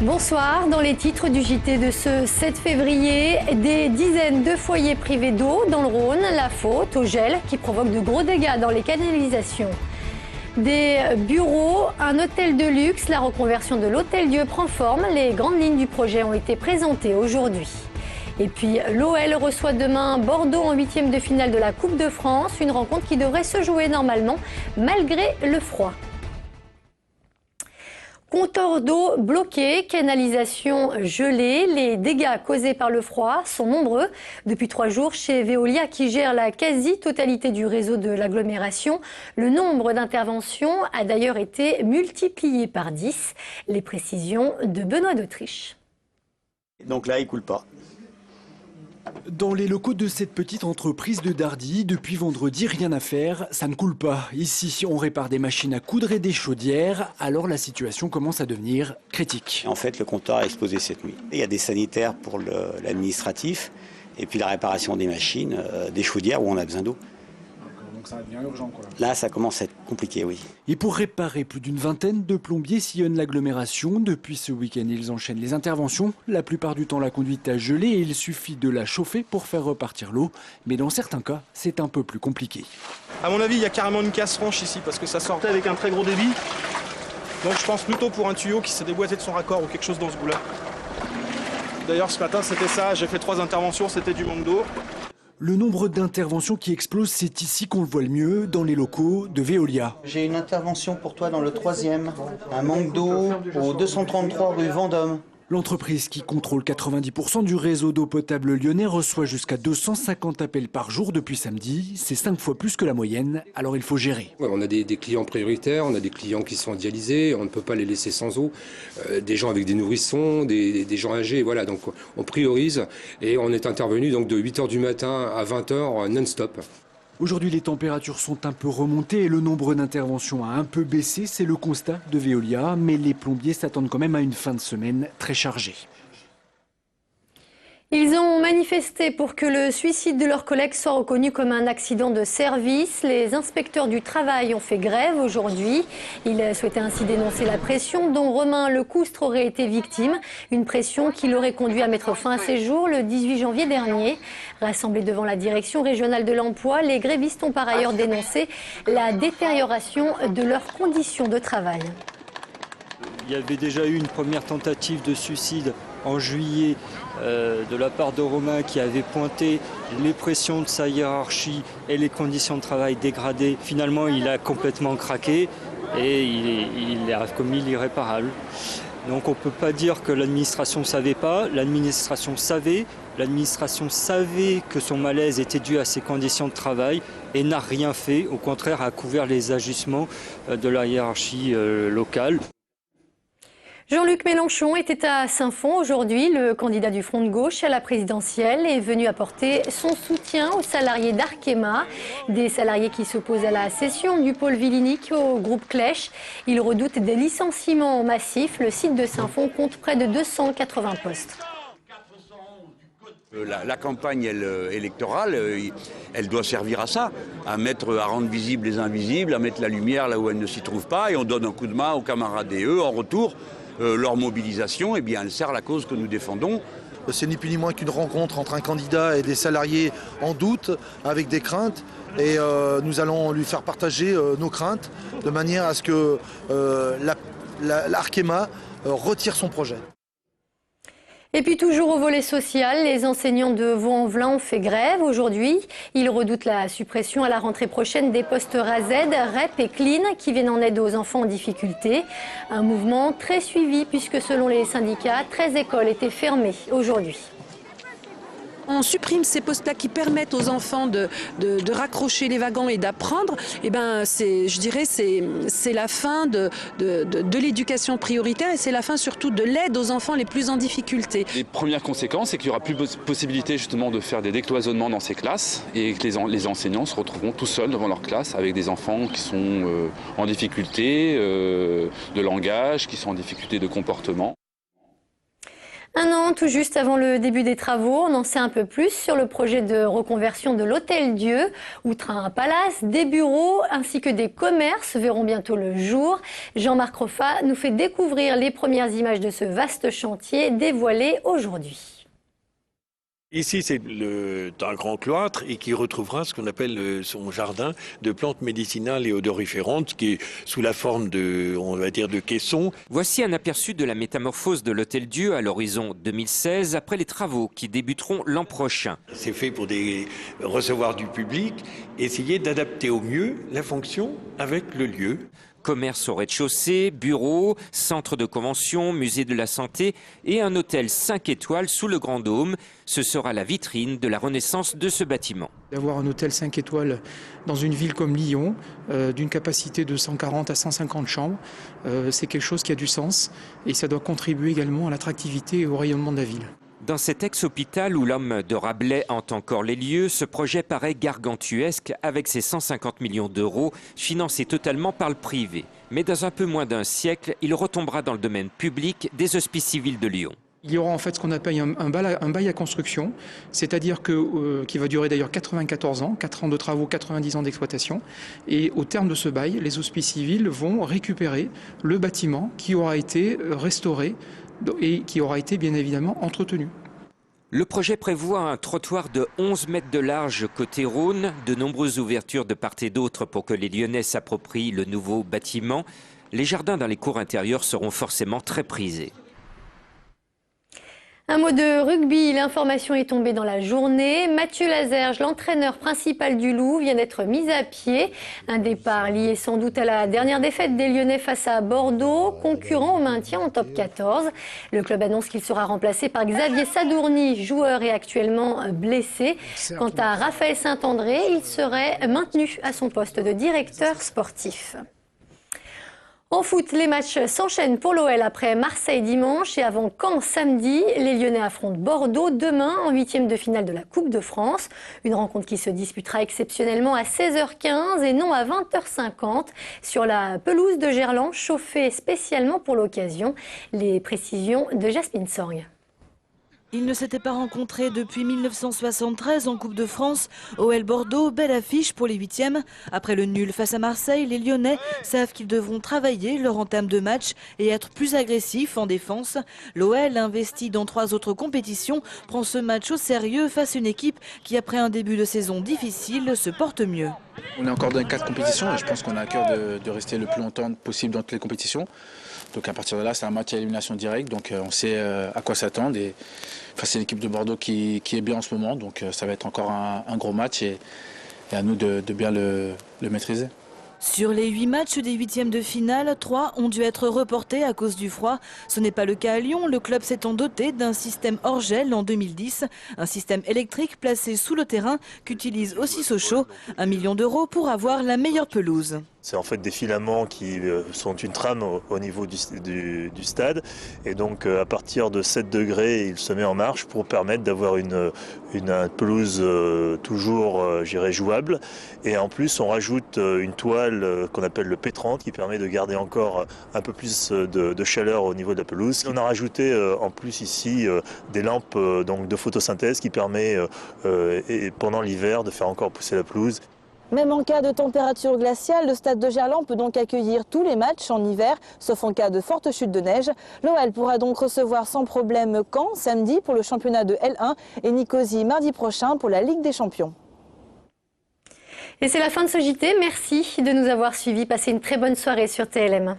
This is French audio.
Bonsoir, dans les titres du JT de ce 7 février, des dizaines de foyers privés d'eau dans le Rhône, la faute au gel qui provoque de gros dégâts dans les canalisations. Des bureaux, un hôtel de luxe, la reconversion de l'Hôtel-Dieu prend forme, les grandes lignes du projet ont été présentées aujourd'hui. Et puis l'OL reçoit demain Bordeaux en 8e de finale de la Coupe de France, une rencontre qui devrait se jouer normalement malgré le froid. Compteur d'eau bloqué, canalisation gelée, les dégâts causés par le froid sont nombreux. Depuis 3 jours, chez Veolia, qui gère la quasi-totalité du réseau de l'agglomération, le nombre d'interventions a d'ailleurs été multiplié par 10. Les précisions de Benoît d'Autriche. Donc là, il ne coule pas. Dans les locaux de cette petite entreprise de Dardy, depuis vendredi, rien à faire, ça ne coule pas. Ici, on répare des machines à coudre et des chaudières, alors la situation commence à devenir critique. En fait, le compteur a explosé cette nuit. Il y a des sanitaires pour l'administratif, et puis la réparation des machines, des chaudières où on a besoin d'eau. Donc ça devient urgent, quoi. Là, ça commence à être compliqué, oui. Et pour réparer, plus d'une vingtaine de plombiers sillonnent l'agglomération. Depuis ce week-end, ils enchaînent les interventions. La plupart du temps, la conduite a gelé et il suffit de la chauffer pour faire repartir l'eau. Mais dans certains cas, c'est un peu plus compliqué. À mon avis, il y a carrément une casse franche ici parce que ça sortait avec un très gros débit. Donc je pense plutôt pour un tuyau qui s'est déboîté de son raccord ou quelque chose dans ce goût-là. D'ailleurs, ce matin, c'était ça. J'ai fait 3 interventions, c'était du manque d'eau. Le nombre d'interventions qui explose, c'est ici qu'on le voit le mieux, dans les locaux de Veolia. J'ai une intervention pour toi dans le 3e, un manque d'eau au 233 rue Vendôme. L'entreprise qui contrôle 90% du réseau d'eau potable lyonnais reçoit jusqu'à 250 appels par jour depuis samedi. C'est 5 fois plus que la moyenne, alors il faut gérer. Ouais, on a des clients prioritaires, on a des clients qui sont dialysés, on ne peut pas les laisser sans eau. Des gens avec des nourrissons, des gens âgés, voilà. Donc on priorise et on est intervenu donc de 8h du matin à 20h non-stop. Aujourd'hui, les températures sont un peu remontées et le nombre d'interventions a un peu baissé. C'est le constat de Veolia, mais les plombiers s'attendent quand même à une fin de semaine très chargée. Ils ont manifesté pour que le suicide de leur collègue soit reconnu comme un accident de service. Les inspecteurs du travail ont fait grève aujourd'hui. Ils souhaitaient ainsi dénoncer la pression dont Romain Lecoustre aurait été victime. Une pression qui l'aurait conduit à mettre fin à ses jours le 18 janvier dernier. Rassemblés devant la direction régionale de l'emploi, les grévistes ont par ailleurs dénoncé la détérioration de leurs conditions de travail. Il y avait déjà eu une première tentative de suicide en juillet de la part de Romain qui avait pointé les pressions de sa hiérarchie et les conditions de travail dégradées. Finalement, il a complètement craqué et il a commis l'irréparable. Donc on ne peut pas dire que l'administration ne savait pas. L'administration savait que son malaise était dû à ses conditions de travail et n'a rien fait. Au contraire, a couvert les agissements de la hiérarchie locale. Jean-Luc Mélenchon était à Saint-Fond aujourd'hui. Le candidat du Front de gauche à la présidentielle est venu apporter son soutien aux salariés d'Arkema, des salariés qui s'opposent à la cession du pôle Villinic au groupe Clèche. Ils redoutent des licenciements massifs. Le site de Saint-Fond compte près de 280 postes. La campagne électorale, elle doit servir à ça, à rendre visibles les invisibles, à mettre la lumière là où elle ne s'y trouve pas, et on donne un coup de main aux camarades et eux, en retour, leur mobilisation, eh bien, elle sert la cause que nous défendons. C'est ni plus ni moins qu'une rencontre entre un candidat et des salariés en doute, avec des craintes, et nous allons lui faire partager nos craintes, de manière à ce que l'Arkema retire son projet. Et puis toujours au volet social, les enseignants de Vaux-en-Velin ont fait grève aujourd'hui. Ils redoutent la suppression à la rentrée prochaine des postes RASED, REP et CLIN qui viennent en aide aux enfants en difficulté. Un mouvement très suivi puisque selon les syndicats, 13 écoles étaient fermées aujourd'hui. On supprime ces postes-là qui permettent aux enfants de raccrocher les wagons et d'apprendre. Et ben, je dirais, c'est la fin de l'éducation prioritaire et c'est la fin surtout de l'aide aux enfants les plus en difficulté. Les premières conséquences, c'est qu'il n'y aura plus possibilité justement de faire des décloisonnements dans ces classes et que les enseignants se retrouveront tout seuls devant leur classe avec des enfants qui sont en difficulté de langage, qui sont en difficulté de comportement. Un an tout juste avant le début des travaux, on en sait un peu plus sur le projet de reconversion de l'Hôtel-Dieu. Outre un palace, des bureaux ainsi que des commerces verront bientôt le jour. Jean-Marc Roffa nous fait découvrir les premières images de ce vaste chantier dévoilé aujourd'hui. Ici, c'est un grand cloître et qui retrouvera ce qu'on appelle son jardin de plantes médicinales et odoriférantes qui est sous la forme de, on va dire, de caissons. Voici un aperçu de la métamorphose de l'Hôtel-Dieu à l'horizon 2016 après les travaux qui débuteront l'an prochain. C'est fait pour recevoir du public, essayer d'adapter au mieux la fonction avec le lieu. Commerce au rez-de-chaussée, bureaux, centre de convention, musée de la santé et un hôtel 5 étoiles sous le Grand Dôme. Ce sera la vitrine de la renaissance de ce bâtiment. D'avoir un hôtel 5 étoiles dans une ville comme Lyon, d'une capacité de 140 à 150 chambres, c'est quelque chose qui a du sens et ça doit contribuer également à l'attractivité et au rayonnement de la ville. Dans cet ex-hôpital où l'homme de Rabelais hante encore les lieux, ce projet paraît gargantuesque avec ses 150 millions d'euros financés totalement par le privé. Mais dans un peu moins d'un siècle, il retombera dans le domaine public des Hospices civils de Lyon. Il y aura en fait ce qu'on appelle un bail à construction, c'est-à-dire qui va durer d'ailleurs 94 ans, 4 ans de travaux, 90 ans d'exploitation. Et au terme de ce bail, les Hospices civils vont récupérer le bâtiment qui aura été restauré et qui aura été bien évidemment entretenu. Le projet prévoit un trottoir de 11 mètres de large côté Rhône, de nombreuses ouvertures de part et d'autre pour que les Lyonnais s'approprient le nouveau bâtiment. Les jardins dans les cours intérieures seront forcément très prisés. Un mot de rugby, l'information est tombée dans la journée. Mathieu Lazerge, l'entraîneur principal du Loup, vient d'être mis à pied. Un départ lié sans doute à la dernière défaite des Lyonnais face à Bordeaux, concurrent au maintien en top 14. Le club annonce qu'il sera remplacé par Xavier Sadourny, joueur et actuellement blessé. Quant à Raphaël Saint-André, il serait maintenu à son poste de directeur sportif. En foot, les matchs s'enchaînent pour l'OL après Marseille dimanche et avant Caen samedi. Les Lyonnais affrontent Bordeaux demain en 8e de finale de la Coupe de France. Une rencontre qui se disputera exceptionnellement à 16h15 et non à 20h50 sur la pelouse de Gerland, chauffée spécialement pour l'occasion. Les précisions de Jasmine Sorg. Ils ne s'étaient pas rencontrés depuis 1973 en Coupe de France. OL Bordeaux, belle affiche pour les 8e. Après le nul face à Marseille, les Lyonnais savent qu'ils devront travailler leur entame de match et être plus agressifs en défense. L'OL, investi dans 3 autres compétitions, prend ce match au sérieux face à une équipe qui, après un début de saison difficile, se porte mieux. On est encore dans 4 compétitions et je pense qu'on a à cœur de rester le plus longtemps possible dans toutes les compétitions. Donc à partir de là, c'est un match à élimination directe, donc on sait à quoi s'attendre. Et face à l'équipe de Bordeaux qui est bien en ce moment, donc ça va être encore un gros match et à nous de bien le maîtriser. Sur les 8 matchs des 8e de finale, 3 ont dû être reportés à cause du froid. Ce n'est pas le cas à Lyon, le club s'étant doté d'un système hors gel en 2010. Un système électrique placé sous le terrain qu'utilise aussi Sochaux. 1 million d'euros pour avoir la meilleure pelouse. C'est en fait des filaments qui sont une trame au niveau du stade. Et donc à partir de 7 degrés, il se met en marche pour permettre d'avoir une pelouse toujours jouable. Et en plus, on rajoute une toile qu'on appelle le P30 qui permet de garder encore un peu plus de chaleur au niveau de la pelouse. On a rajouté en plus ici des lampes donc de photosynthèse qui permet pendant l'hiver de faire encore pousser la pelouse. Même en cas de température glaciale, le stade de Gerland peut donc accueillir tous les matchs en hiver, sauf en cas de forte chute de neige. L'OL pourra donc recevoir sans problème Caen samedi pour le championnat de L1 et Nicosie mardi prochain pour la Ligue des Champions. Et c'est la fin de ce JT. Merci de nous avoir suivis. Passez une très bonne soirée sur TLM.